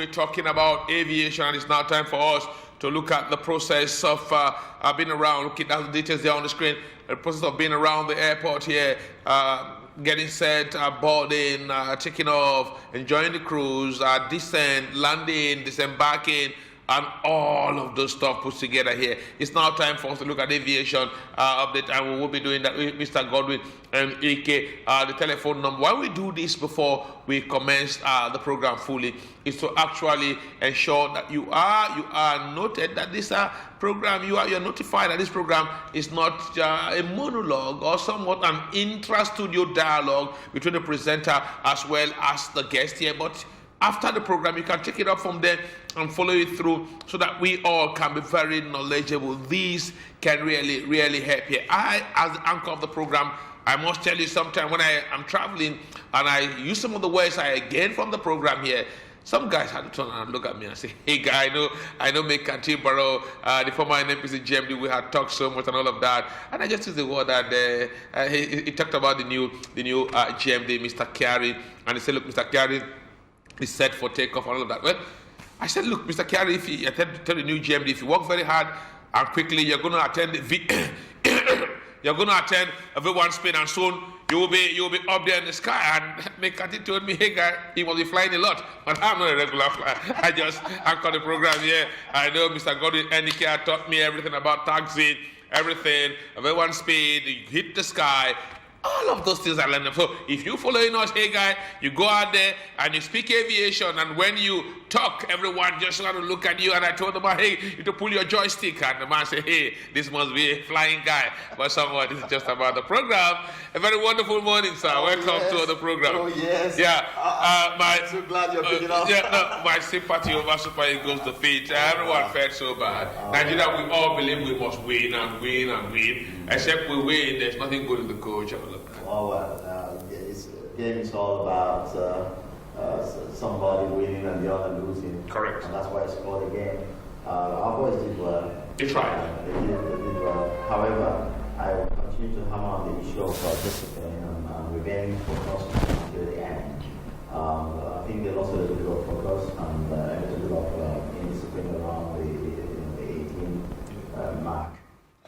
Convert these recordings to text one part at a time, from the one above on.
be talking about aviation, and it's now time for us to look at the process of being around. Looking at the details there on the screen, the process of being around the airport here, getting set, boarding, taking off, enjoying the cruise, descent, landing, disembarking, and all of those stuff put together here. It's now time for us to look at aviation update, and we will be doing that with Mr. Godwin and Ike. The telephone number, why we do this before we commence the program fully, is to actually ensure that you are noted that this program, you're notified that this program is not a monologue or somewhat an intra-studio dialogue between the presenter as well as the guest here, but after the program, you can take it up from there and follow it through so that we all can be very knowledgeable. These can really, really help here. I, as the anchor of the program, I must tell you, sometime when I am traveling and I use some of the words I gain from the program here, some guys had to turn around and look at me and say, hey guy, I know make Kantibaro, the former NPC GMD, we had talked so much and all of that. And I just used the word that he talked about the new GMD, Mr. Carey, and he said, look, Mr. Carey is set for takeoff and all of that. Well, I said, look, Mr. Carey, if you attend to the new GMD, if you work very hard and quickly, you're going to attend you're going to attend V1 spin, and soon you will be up there in the sky. And Mekati told me, hey guy, he will be flying a lot, but I'm not a regular flyer. I just anchor the program here. I know Mr. Godwin Enike taught me everything about taxi, everything, V1 speed, you hit the sky. All of those things I learned. So if you following us, hey guy, you go out there and you speak aviation, and when you talk, everyone just want to look at you. And I told them, hey, you to pull your joystick, and the man said, hey, this must be a flying guy. But someone, this is just about the program. A very wonderful morning, sir. Welcome to the program. Oh yes. Yeah. I'm so glad you're picking up. Yeah, no, my sympathy over Super Eagles defeat. Everyone felt so bad. Nigeria, we all believe we must win and win and win. Except we win, there's nothing good in the coach. Game is all about somebody winning and the other losing. Correct. And that's why it's called a game. Our boys did well. They tried. They did well. However, I will continue to hammer on the issue of discipline and remaining focused until the end. I think they lost a little bit of focus and a little bit of indiscipline around the 18 mark.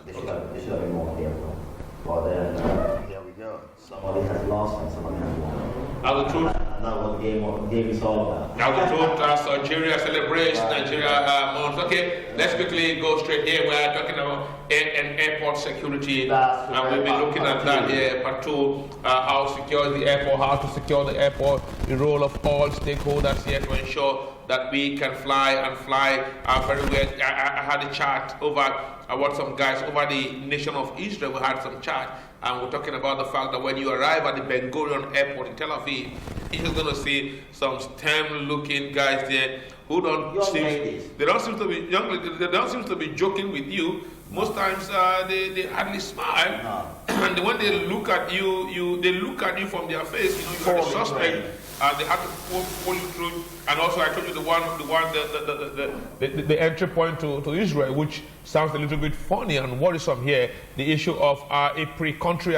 They should have been more careful. But then, here we go. Somebody has lost and somebody has won. Now the truth. And that's what the game is all about. Now the truth, Nigeria celebrates Nigeria month. Okay, let's quickly go straight here. We are talking about airport security. And we'll be looking at that here. Part two, how to secure the airport, how to secure the airport, the role of all stakeholders here to ensure that we can fly very well. I had a chat over what some guys over the nation of Israel. We had some chat, and we're talking about the fact that when you arrive at the Ben Gurion airport in Tel Aviv, you're going to see some stern-looking guys there who don't seem to be joking with you. Most times they hardly smile, and when they look at you, they look at you from their face. You are a suspect. They have to pull you through. And also, I told you the entry point to Israel, which sounds a little bit funny and worrisome here. The issue of a pre-country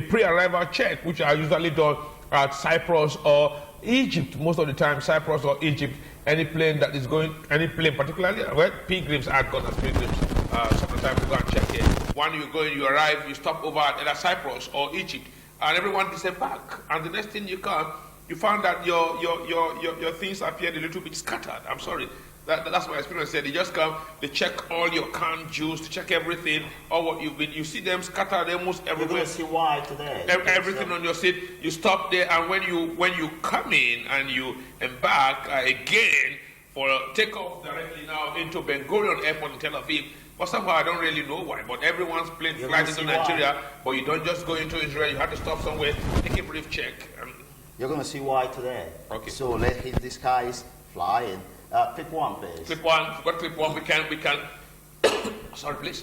pre-arrival check, which are usually done at Cyprus or Egypt. Most of the time, Cyprus or Egypt. Any plane, particularly where pilgrims are gone as pilgrims. Sometimes you go and check it. When you go and you arrive, you stop over at either Cyprus or Egypt, and everyone disembark. And the next thing you come, you find that your things appeared a little bit scattered. I'm sorry. That's my experience. They just come, they check all your canned juice, to check everything, all what you've been. You see them scattered almost everywhere. You're going to see why today. Everything on your seat. You stop there, and when you come in and you embark again for takeoff directly now into Ben Gurion Airport in Tel Aviv. But somehow I don't really know why. But everyone's plane flies into Nigeria, but you don't just go into Israel. You have to stop somewhere, take a brief check. You're going to see why today. Okay. So let hit the skies, fly in. Click one, please. Click one. Got click one. We can. Sorry, please.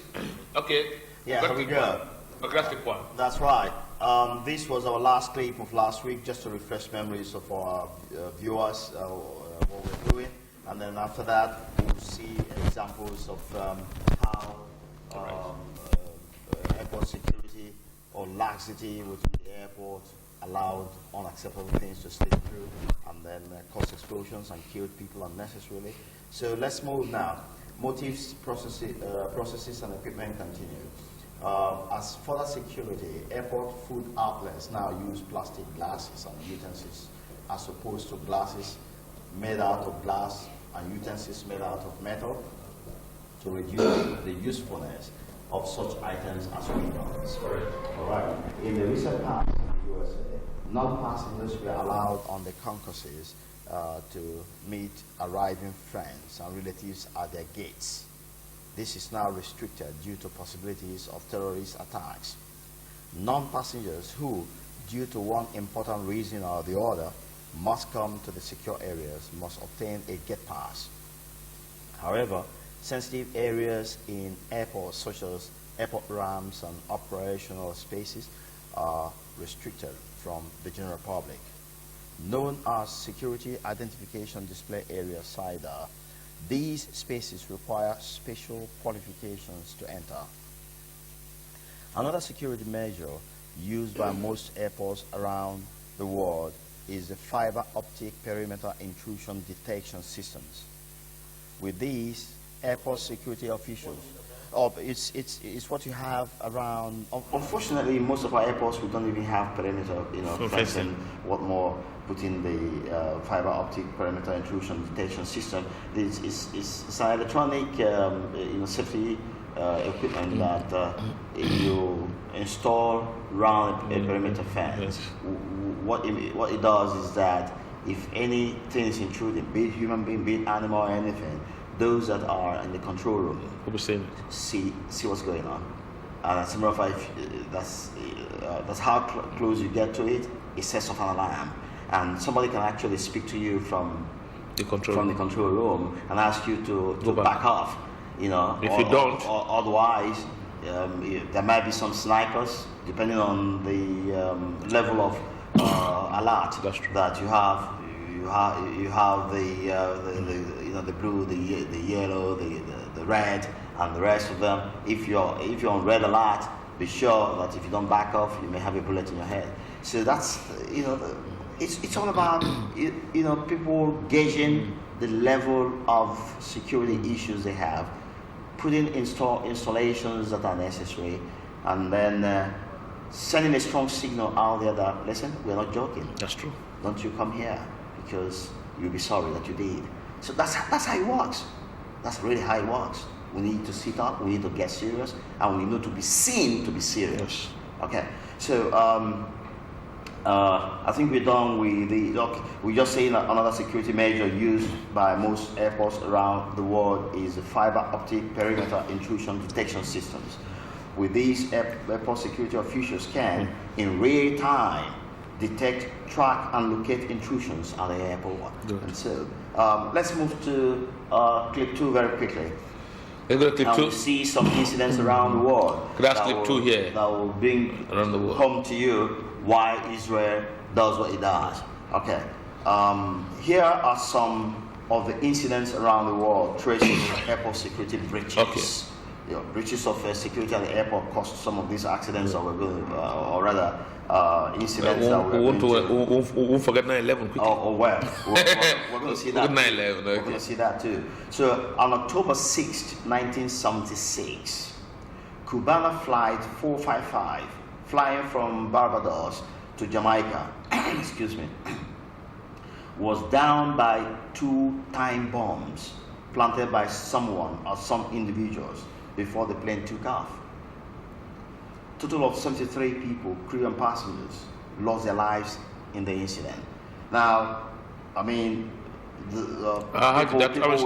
Okay. Yeah, here we go. Okay, that's click one. That's right. This was our last clip of last week, just to refresh memories of our viewers, what we're doing. And then after that, we'll see examples of how airport security or laxity within the airport allowed unacceptable things to slip through and then caused explosions and killed people unnecessarily. So let's move now. Motives, processes and equipment continue. As further security, airport food outlets now use plastic glasses and utensils as opposed to glasses made out of glass and utensils made out of metal to reduce the usefulness of such items as weapons. All right. In the recent past in the USA, non-passengers were allowed on the concourses to meet arriving friends and relatives at their gates. This is now restricted due to possibilities of terrorist attacks. Non-passengers who, due to one important reason or the other, must come to the secure areas must obtain a gate pass. However, sensitive areas in airports such as airport ramps and operational spaces are restricted from the general public. Known as Security Identification Display Area (SIDA), these spaces require special qualifications to enter. Another security measure used by most airports around the world is the fiber optic perimeter intrusion detection systems. With these, airport security officials, it's what you have around. Unfortunately, most of our airports we don't even have perimeter, fencing. What more, putting the fiber optic perimeter intrusion detection system. It's an electronic, safety equipment that you install around a perimeter fence. Yes. What it does is that if anything is intruding, be it human being, be it animal, or anything, those that are in the control room see what's going on. And as a matter of fact, that's how close you get to it. It sets off an alarm, and somebody can actually speak to you from the control room and ask you to back off. If you don't, or otherwise, there might be some snipers, depending on the level of alert that you have. You have the blue, the yellow, the red, and the rest of them. If you're on red alert, be sure that if you don't back off, you may have a bullet in your head. So that's it's all about people gauging the level of security issues they have, putting installations that are necessary, and then sending a strong signal out there that, listen, we're not joking. That's true. Don't you come here, because you'll be sorry that you did. So that's how it works. That's really how it works. We need to sit up, we need to get serious, and we need to be seen to be serious. Yes. Okay, so I think we're done with we just saying that another security measure used by most airports around the world is the fiber optic perimeter intrusion detection systems. With these, airport security officials can, in real time, detect, track, and locate intrusions at the airport. Good. And so, let's move to clip 2 very quickly. Let's go to clip 2. We'll see some incidents around the world. That's clip 2 here. That will bring around the world home to you why Israel does what it does. Okay. Here are some of the incidents around the world tracing airport security breaches. Okay. Breaches of security at the airport caused some of these accidents that we're going, or rather, incidents that we're going to. We won't forget 9/11 quickly. Well, we're going to see that. 9/11, okay. We're going to see that too. So, on October 6th, 1976, Cubana Flight 455, flying from Barbados to Jamaica, excuse me, was downed by 2 time bombs planted by someone or some individuals before the plane took off. Total of 73 people, crew and passengers, lost their lives in the incident. Now, I mean, people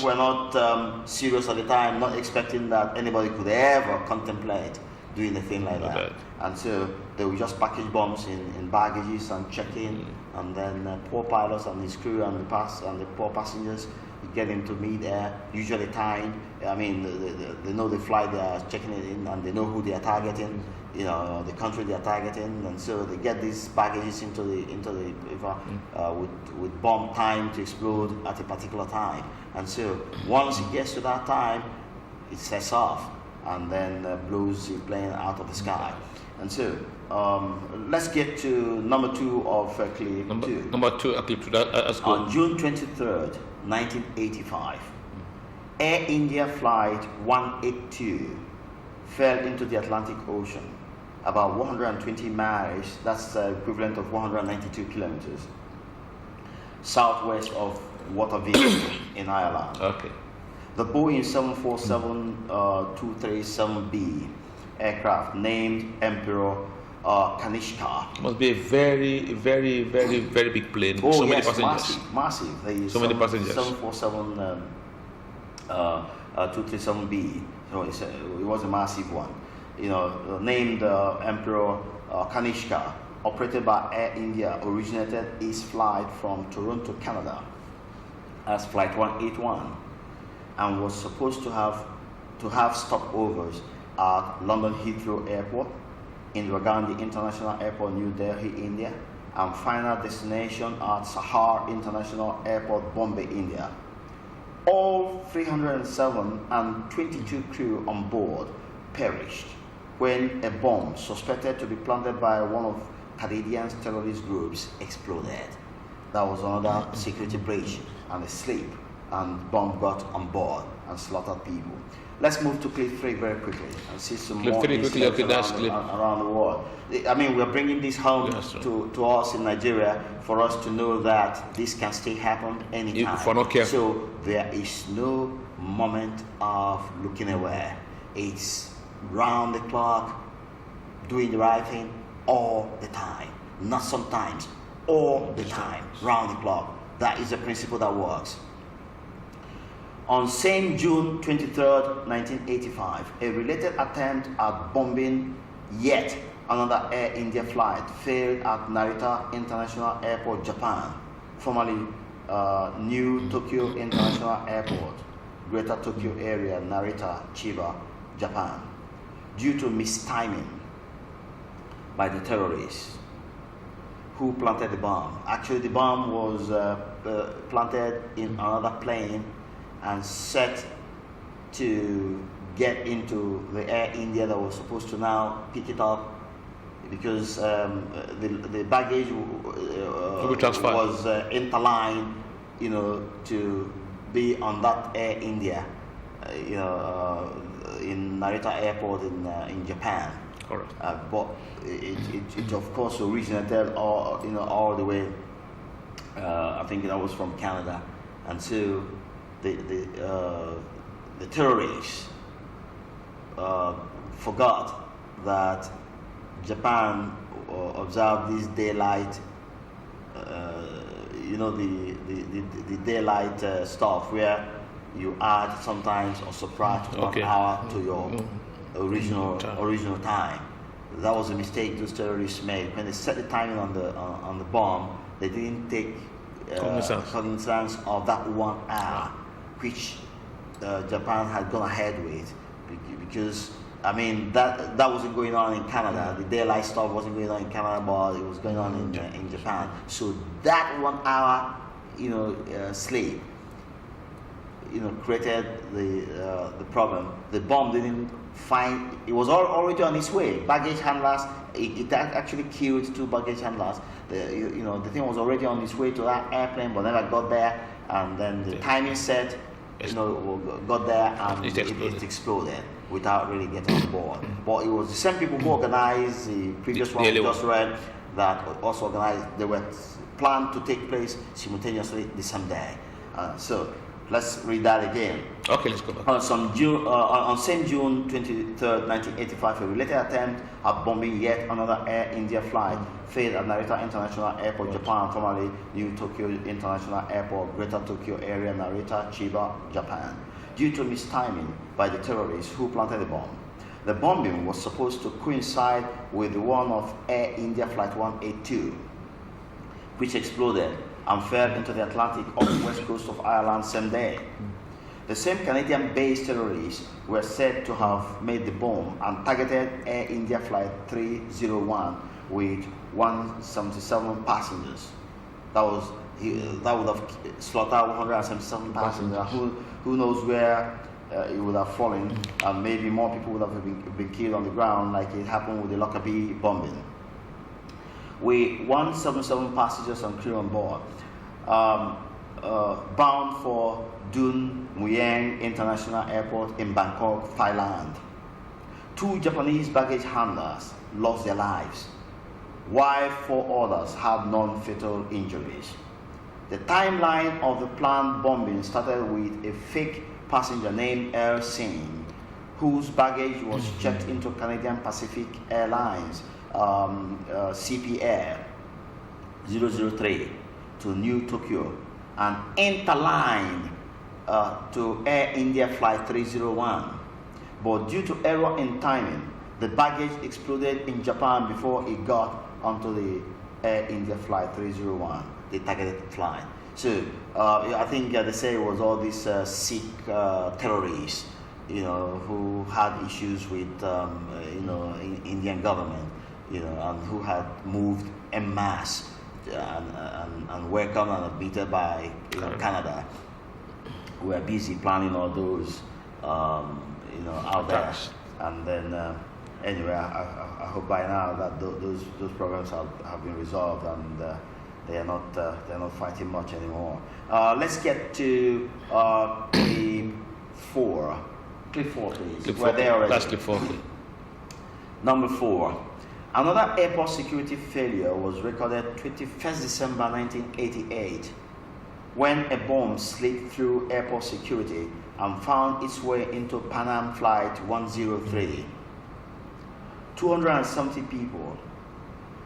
were not serious at the time, not expecting that anybody could ever contemplate doing a thing like that. And so they would just package bombs in baggages and check in, and then poor pilots and his crew and the poor passengers get into mid-air, usually timed. I mean, they know the flight they are checking it in, and they know who they are targeting, the country they are targeting, and so they get these baggages into the river with bomb time to explode at a particular time. And so once it gets to that time, it sets off, and then blows the plane out of the sky. And so let's get to number 2 of clip 2. Number 2, clip 2. That's good. On June 23rd, 1985, Air India Flight 182 fell into the Atlantic Ocean, about 120 miles, that's the equivalent of 192 kilometers, southwest of Aviation in Ireland. Okay. The Boeing 747-237B aircraft, named Emperor Kanishka. Must be a very, very, very, very big plane. Oh, so yes, many passengers. massive. So many passengers. 747 237B. So it was a massive one. Named Emperor Kanishka, operated by Air India, originated its flight from Toronto, Canada, as Flight 181, and was supposed to have stopovers at London Heathrow Airport, Indira Gandhi International Airport, New Delhi, India, and final destination at Sahar International Airport, Bombay, India. All 307 and 22 crew on board perished when a bomb suspected to be planted by one of Canadian terrorist groups exploded. That was another security breach and a slip, and bomb got on board and slaughtered people. Let's move to clip 3 very quickly and see some Clip more 3 quickly. Okay, that's clip. around the world. I mean, we're bringing this home to us in Nigeria for us to know that this can still happen anytime. If we're not careful. So there is no moment of looking away. It's round the clock, doing the right thing all the time. Not sometimes, all the time, round the clock. That is a principle that works. On same June 23rd, 1985, a related attempt at bombing yet another Air India flight failed at Narita International Airport, Japan, formerly New Tokyo International Airport, Greater Tokyo Area, Narita, Chiba, Japan, due to mistiming by the terrorists who planted the bomb. Actually, the bomb was planted in another plane and set to get into the Air India that was supposed to now pick it up, because the baggage was interlined, to be on that Air India, in Narita Airport in Japan. Correct. But it of course originated all the way. I think that was from Canada, and so the terrorists forgot that Japan observed this daylight, the daylight stuff where you add sometimes or subtract 1 hour to your original time. That was a mistake those terrorists made. When they set the timing on the bomb, they didn't take cognizance of that 1 hour, which Japan had gone ahead with, because I mean that wasn't going on in Canada. The daylight stuff wasn't going on in Canada, but it was going on in Japan. So that 1 hour, sleep, created the problem. The bomb didn't find. It was already on its way. Baggage handlers. It actually killed 2 baggage handlers. The thing was already on its way to that airplane, but never got there. And then the timing set, got there, and it exploded without really getting on board. But it was the same people who organized the previous one we just read that also organized. They were planned to take place simultaneously the same day. So let's read that again. Okay, let's go back. On same June 23rd, 1985, a related attempt at bombing yet another Air India flight failed at Narita International Airport, Japan, formerly New Tokyo International Airport, Greater Tokyo Area, Narita, Chiba, Japan, due to mistiming by the terrorists who planted the bomb. The bombing was supposed to coincide with the one of Air India Flight 182, which exploded and fell into the Atlantic off the west coast of Ireland same day. The same Canadian-based terrorists were said to have made the bomb and targeted Air India Flight 301 with 177 passengers. That would have slaughtered 177 passengers. Who knows where it would have fallen, and maybe more people would have been killed on the ground, like it happened with the Lockerbie bombing. With 177 passengers and crew on board, bound for Dun Mueang International Airport in Bangkok, Thailand. 2 Japanese baggage handlers lost their lives, while 4 others had non-fatal injuries. The timeline of the planned bombing started with a fake passenger named El Singh, whose baggage was checked into Canadian Pacific Airlines CP Air 003 to New Tokyo and interlined to Air India Flight 301. But due to error in timing, the baggage exploded in Japan before it got onto the Air India Flight 301, the targeted flight. So I think they say it was all these Sikh terrorists, who had issues with Indian government, and who had moved en masse and welcomed and admitted by Canada. We were busy planning all those out there, and then anyway, I hope by now that those problems have been resolved, and they're not fighting much anymore. Let's get to clip 4. Clip 4, please. Clip 4. That's clip 4. Number 4. Another airport security failure was recorded 21st December 1988 when a bomb slipped through airport security and found its way into Pan Am Flight 103. 270 people,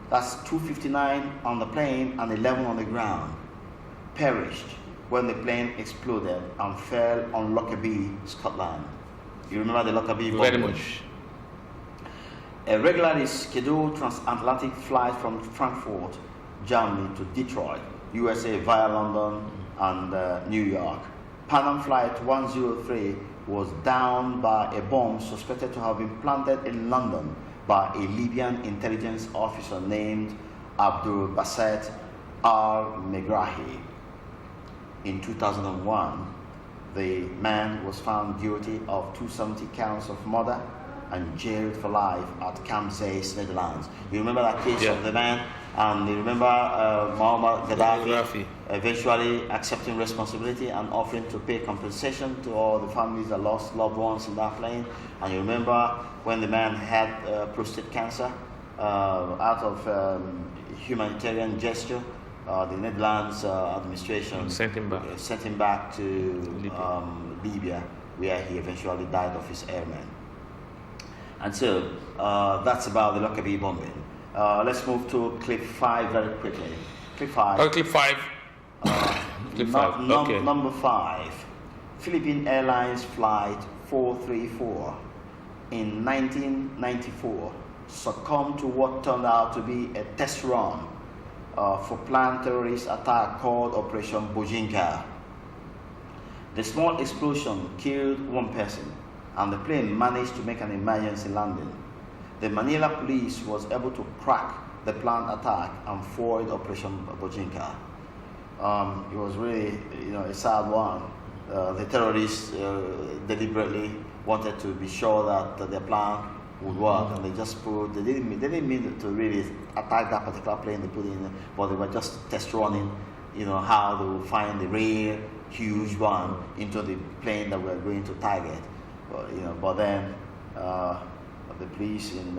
that's 259 on the plane and 11 on the ground, perished when the plane exploded and fell on Lockerbie, Scotland. You remember the Lockerbie bomb? Very much. A regularly scheduled transatlantic flight from Frankfurt, Germany to Detroit, USA via London and New York. Pan Am Flight 103 was downed by a bomb suspected to have been planted in London by a Libyan intelligence officer named Abdul Baset al-Megrahi. In 2001, the man was found guilty of 270 counts of murder and jailed for life at Camp Zeist, Netherlands. You remember that case of the man? And you remember Muammar Gaddafi eventually accepting responsibility and offering to pay compensation to all the families that lost loved ones in that plane. And you remember when the man had prostate cancer, out of humanitarian gesture, the Netherlands administration sent him back to Libya, where he eventually died of his ailment. And so that's about the Lockerbie bombing. Let's move to clip 5 very quickly. Clip 5. Oh, clip 5. Clip 5. Okay. Number 5. Philippine Airlines Flight 434 in 1994 succumbed to what turned out to be a test run for planned terrorist attack called Operation Bojinka. The small explosion killed 1 person, and the plane managed to make an emergency landing. The Manila police was able to crack the planned attack and foiled Operation Bojinka. It was really, a sad one. The terrorists deliberately wanted to be sure that their plan would work, and they didn't mean to really attack that particular plane they put in, but they were just test running, how they would find the real huge one into the plane that we were going to target. But then the police in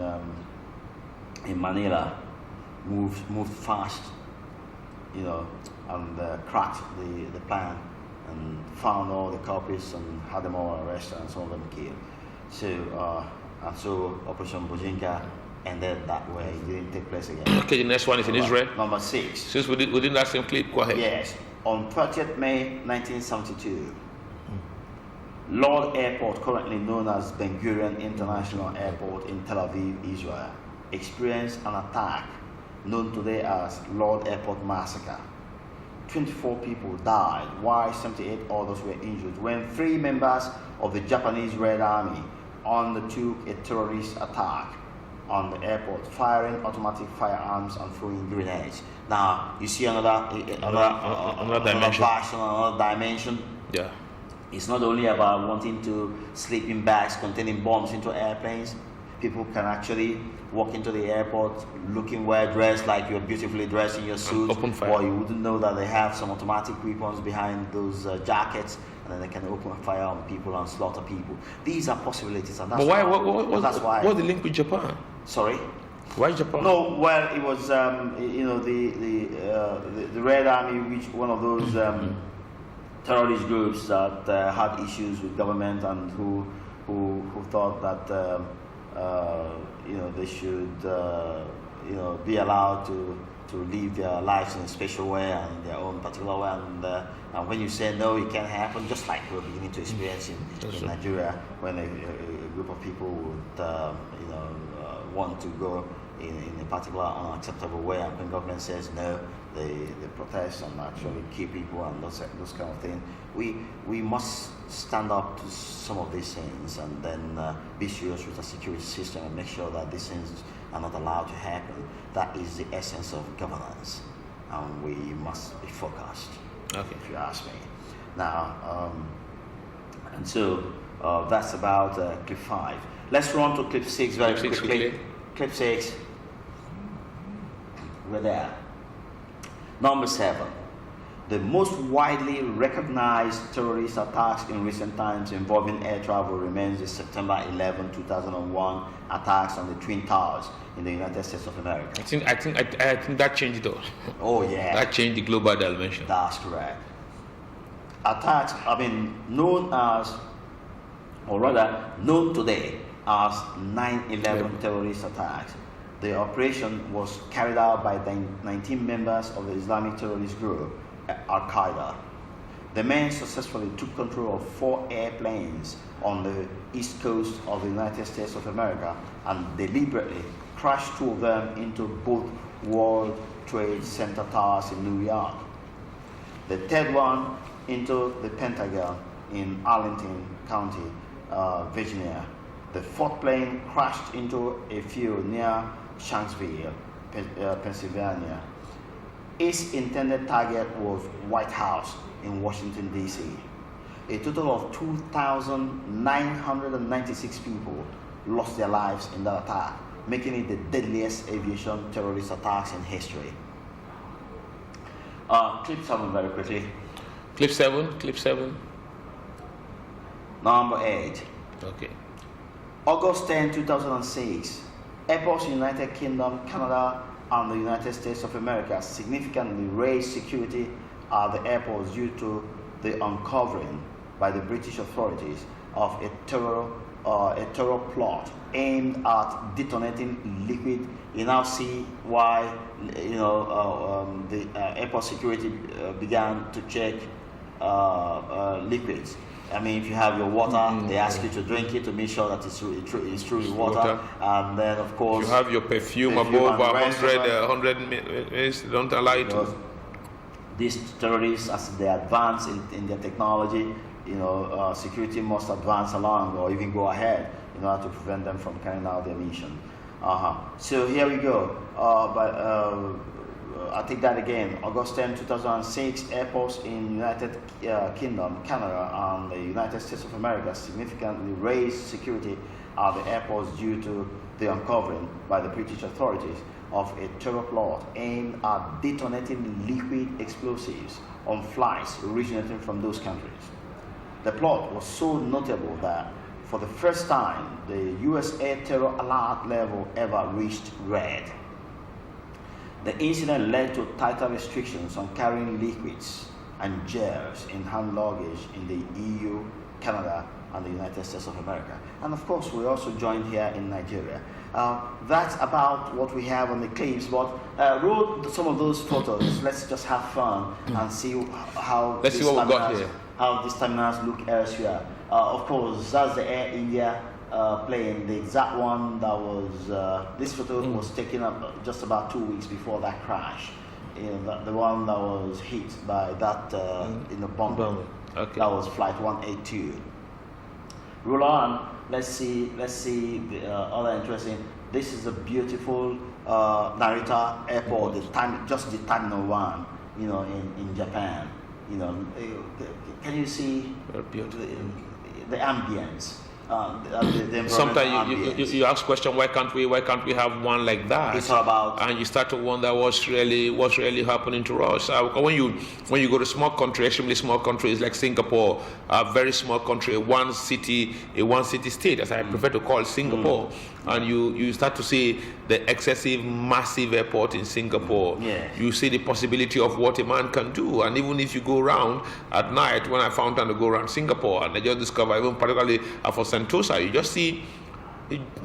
Manila moved fast, and cracked the plan and found all the culprits and had them all arrested and some of them killed. So Operation Bojinka ended that way. It didn't take place again. Okay, the next one is in Israel. Number 6. Since within that same clip, go ahead. Yes. On 30th May 1972, Lord Airport, currently known as Ben Gurion International Airport in Tel Aviv, Israel, experienced an attack known today as Lord Airport Massacre. 24 people died, while 78 others were injured when 3 members of the Japanese Red Army undertook a terrorist attack on the airport, firing automatic firearms and throwing grenades. Now, you see another dimension. Yeah. It's not only about wanting to sleeping bags containing bombs into airplanes. People can actually walk into the airport looking well dressed, like you're beautifully dressed in your suit, open fire. or you wouldn't know that they have some automatic weapons behind those jackets, and then they can open fire on people and slaughter people. These are possibilities, and that's But why? that's why. What's the link with Japan? Sorry. Why Japan? No, well, it was the Red Army, which one of those terrorist groups that had issues with government and who thought that they should be allowed to live their lives in a special way and in their own particular way, and when you say no, it can happen, just like we're beginning to experience in Nigeria, when a group of people would want to go in a particular unacceptable way, and when government says no, they protest and actually kill people and those kind of things. We must stand up to some of these things, and then be serious with the security system and make sure that these things are not allowed to happen. That is the essence of governance, and we must be focused. Okay. If you ask me. Now, and so that's about clip 5. Let's run to clip 6 very quickly. Clip 6. We're there. Number 7. The most widely recognized terrorist attacks in recent times involving air travel remains the September 11, 2001 attacks on the Twin Towers in the United States of America. I think that changed though. Oh yeah. That changed the global dimension. That's correct. Attacks have been known as, or rather known today as 9/11 terrorist attacks. The operation was carried out by the 19 members of the Islamic terrorist group, Al-Qaeda. The men successfully took control of 4 airplanes on the east coast of the United States of America and deliberately crashed 2 of them into both World Trade Center towers in New York. The third one into the Pentagon in Arlington County, Virginia. The 4th plane crashed into a field near Shanksville, Pennsylvania. Its intended target was White House in Washington, D.C. A total of 2,996 people lost their lives in that attack, making it the deadliest aviation terrorist attacks in history. Clip 7 very quickly. Clip 7. Number 8. Okay. August 10, 2006. Airports in the United Kingdom, Canada, and the United States of America significantly raised security at the airports due to the uncovering by the British authorities of a terror plot aimed at detonating liquid. You now see why the airport security began to check liquids. I mean, if you have your water, they ask you to drink it to make sure that it's truly water. And then, of course, if you have your perfume above 100 minutes, don't allow it to. These terrorists, as they advance in their technology, security must advance along or even go ahead in order to prevent them from carrying out their mission. So here we go. I take that again. August 10, 2006, airports in United Kingdom, Canada, and the United States of America significantly raised security at the airports due to the uncovering by the British authorities of a terror plot aimed at detonating liquid explosives on flights originating from those countries. The plot was so notable that for the first time, the U.S. air terror alert level ever reached red. The incident led to tighter restrictions on carrying liquids and gels in hand luggage in the EU, Canada, and the United States of America. And of course, we also joined here in Nigeria. That's about what we have on the clips, but roll some of those photos. Let's just have fun and see how Let's see what we got here. How these terminals look elsewhere. Of course, that's the Air India plane, the exact one that was, this photo was taken up just about 2 weeks before that crash. The one that was hit by that bomb. Okay. That was flight 182. Roll on. Let's see the other interesting. This is a beautiful Narita airport, just the Terminal 1, in Japan. You know, can you see the ambience? The Sometimes you ask question, why can't we have one like that? It's all about, and you start to wonder what's really happening to us. When you go to small country, extremely small countries like Singapore, a very small country, a one city state, as I prefer to call Singapore, and you start to see the excessive massive airport in Singapore. Yes. You see the possibility of what a man can do, and even if you go around at night, when I found time to go around Singapore, and I just discover, even particularly for Sentosa, you just see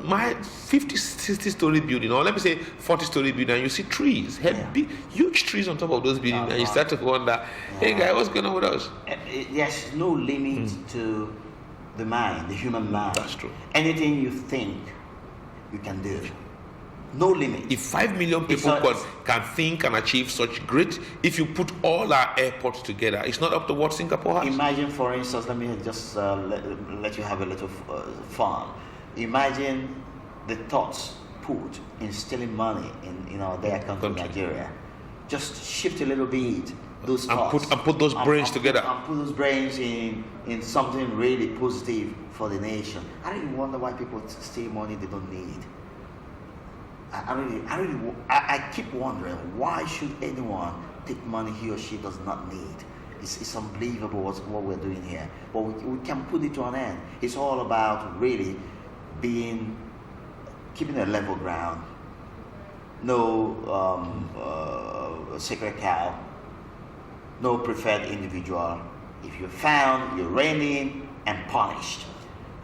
my 50-60-story building, or let me say 40-story building, and you see trees, big, huge trees on top of those buildings, and you start to wonder, hey guy, what's going on with us? There's no limit to the mind, the human mind. That's true. Anything you think, you can do. No limit. If 5 million people can think and achieve such great, if you put all our airports together, it's not up to what Singapore has. Imagine, for instance, let me just let you have a little fun. Imagine the thoughts put in stealing money in our dear country, Nigeria. Just shift a little bit those thoughts. And put those brains together. And put those brains in something really positive for the nation. I really wonder why people steal money they don't need. I keep wondering, why should anyone take money he or she does not need? It's unbelievable what we're doing here. But we can put it to an end. It's all about really keeping a level ground. No sacred cow. No preferred individual. If you're found, you're reined in and punished.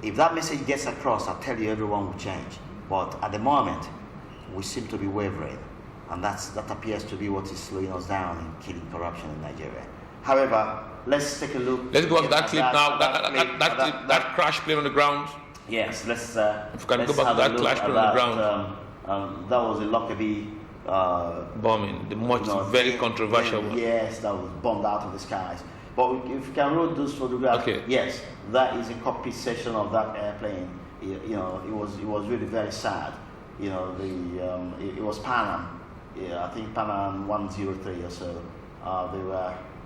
If that message gets across, I tell you, everyone will change. But at the moment, we seem to be wavering, and that appears to be what is slowing us down in killing corruption in Nigeria. However, let's take a look. Let's go to that clip now. That crash plane on the ground. Yes, let's. If you can go back to that crash plane on the ground. That was a Lockerbie bombing, the very controversial one. Yes, that was bombed out of the skies. But if you can roll those photographs, yes, that is a cockpit section of that airplane. You know, it was really very sad. You know, it was Pan Am. Yeah, I think Pan Am 103 or so.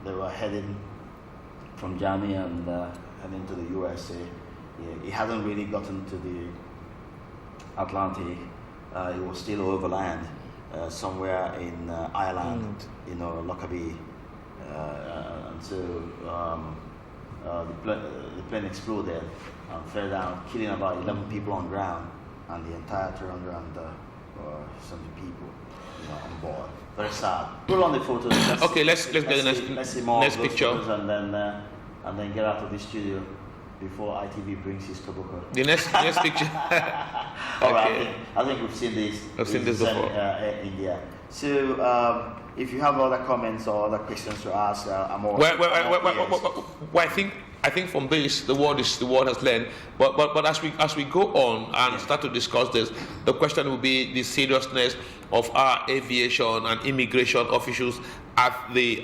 They were heading from Germany and heading to the USA. Yeah, it hadn't really gotten to the Atlantic. It was still overland, somewhere in Ireland. You know, Lockerbie, and so the plane exploded and fell down, killing about 11 people on ground, and the entire 370 people, you know, on board. Very sad. Roll on the photos. Let's get the next picture, and then get out of the studio before ITV brings his tobacco. The next picture. All right. I think we've seen this. I've seen this before. India. So if you have other comments or other questions to ask, I'm all. Well, I think from this the world has learned. But as we go on and start to discuss this, the question will be the seriousness of our aviation and immigration officials at the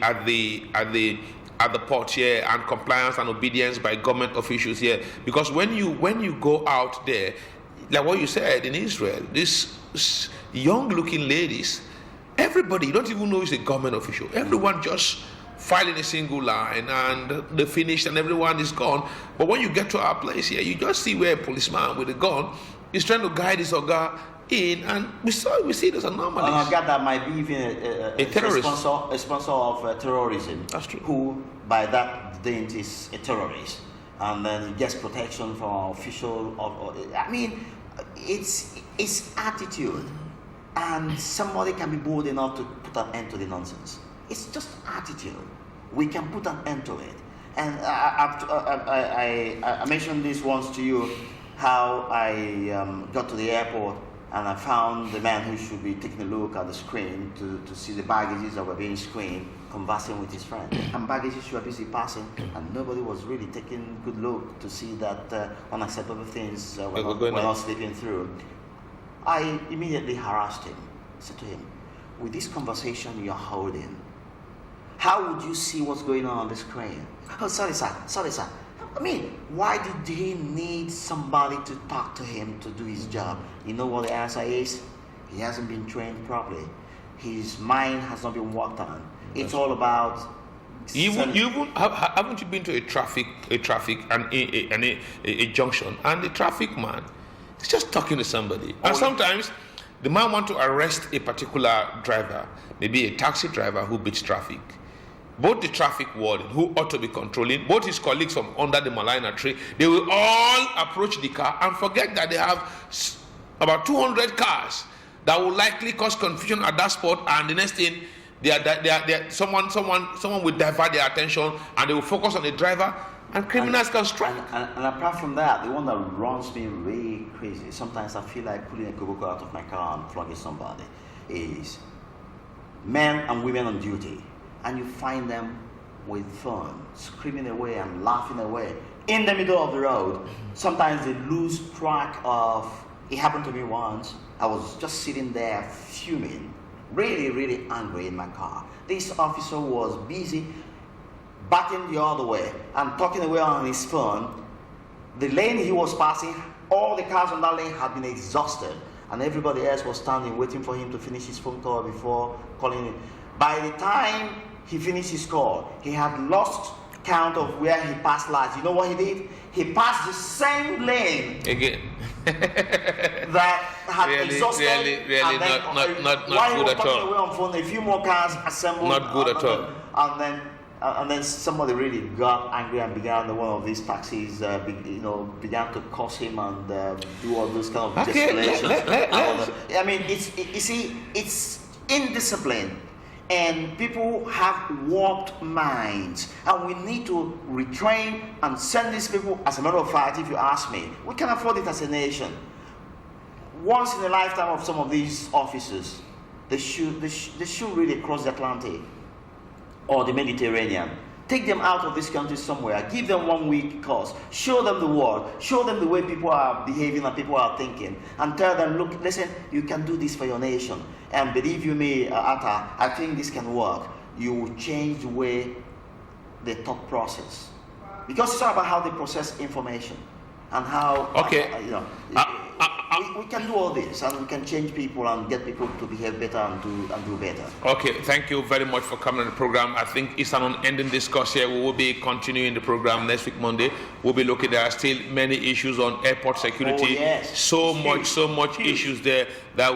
port here, and compliance and obedience by government officials here. Because when you go out there, like what you said in Israel, these young-looking ladies, everybody, you don't even know it's a government official. Everyone just file in a single line, and they finished, and everyone is gone. But when you get to our place here, you just see where a policeman with a gun is trying to guide his Oga in, and we see it as a anomaly. And Oga that might be even a terrorist, a sponsor of terrorism. That's true. Who, by that dint, is a terrorist, and then he gets protection from official. I mean, it's attitude, and somebody can be bold enough to put an end to the nonsense. It's just attitude. We can put an end to it. And I mentioned this once to you, how I got to the airport and I found the man who should be taking a look at the screen to see the baggages that were being screened, conversing with his friend. And baggages were busy passing, and nobody was really taking a good look to see that unacceptable things were not slipping through. I immediately harassed him. I said to him, with this conversation you're holding, how would you see what's going on the screen? Oh, sorry sir. I mean, why did he need somebody to talk to him to do his job? You know what the answer is? He hasn't been trained properly. His mind has not been worked on. It's all about Haven't you been to a traffic and a junction, and the traffic man is just talking to somebody, and sometimes the man want to arrest a particular driver, maybe a taxi driver who beats traffic. Both the traffic warden, who ought to be controlling, both his colleagues from under the Malina tree, they will all approach the car and forget that they have about 200 cars that will likely cause confusion at that spot, and the next thing, someone will divert their attention and they will focus on the driver, and criminals can strike. And apart from that, the one that runs me really crazy, sometimes I feel like pulling a koboko out of my car and flogging somebody, is men and women on duty, and you find them with fun, screaming away and laughing away in the middle of the road. Sometimes they lose track of, it happened to me once, I was just sitting there fuming, really, really angry in my car. This officer was busy backing the other way and talking away on his phone. The lane he was passing, all the cars on that lane had been exhausted, and everybody else was standing waiting for him to finish his phone call before calling it. By the time he finished his call, he had lost count of where he passed last. You know what he did? He passed the same lane again that had exhausted. Really, not while good at all. Away on phone, a few more cars assembled. Not good at all. And then somebody really got angry and began one of these taxis, began to curse him and do all those kind of gesticulations. I mean, it's indiscipline. And people have warped minds, and we need to retrain and send these people. As a matter of fact, if you ask me, we can afford it as a nation. Once in a lifetime of some of these officers, they should really cross the Atlantic or the Mediterranean. Take them out of this country somewhere, give them 1 week course, show them the world, show them the way people are behaving and people are thinking, and tell them, look, listen, you can do this for your nation. And believe you me, Atta, I think this can work. You will change the way they thought process. Because it's all about how they process information and how, we can do all this, and we can change people and get people to behave better and do better. Okay, thank you very much for coming on the program. I think it's an unending discourse here. We will be continuing the program next week, Monday. We'll be looking, there are still many issues on airport security. Oh, yes. So much issues there that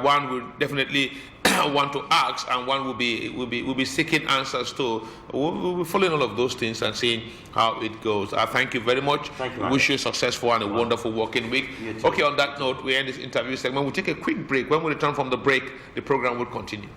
one will definitely want to ask, and one will be seeking answers to. We'll be following all of those things and seeing how it goes. Thank you very much. Thank you. Wish you a successful and a wonderful working week. Okay, on that note, we end this interview segment. We'll take a quick break. When we return from the break, the program will continue.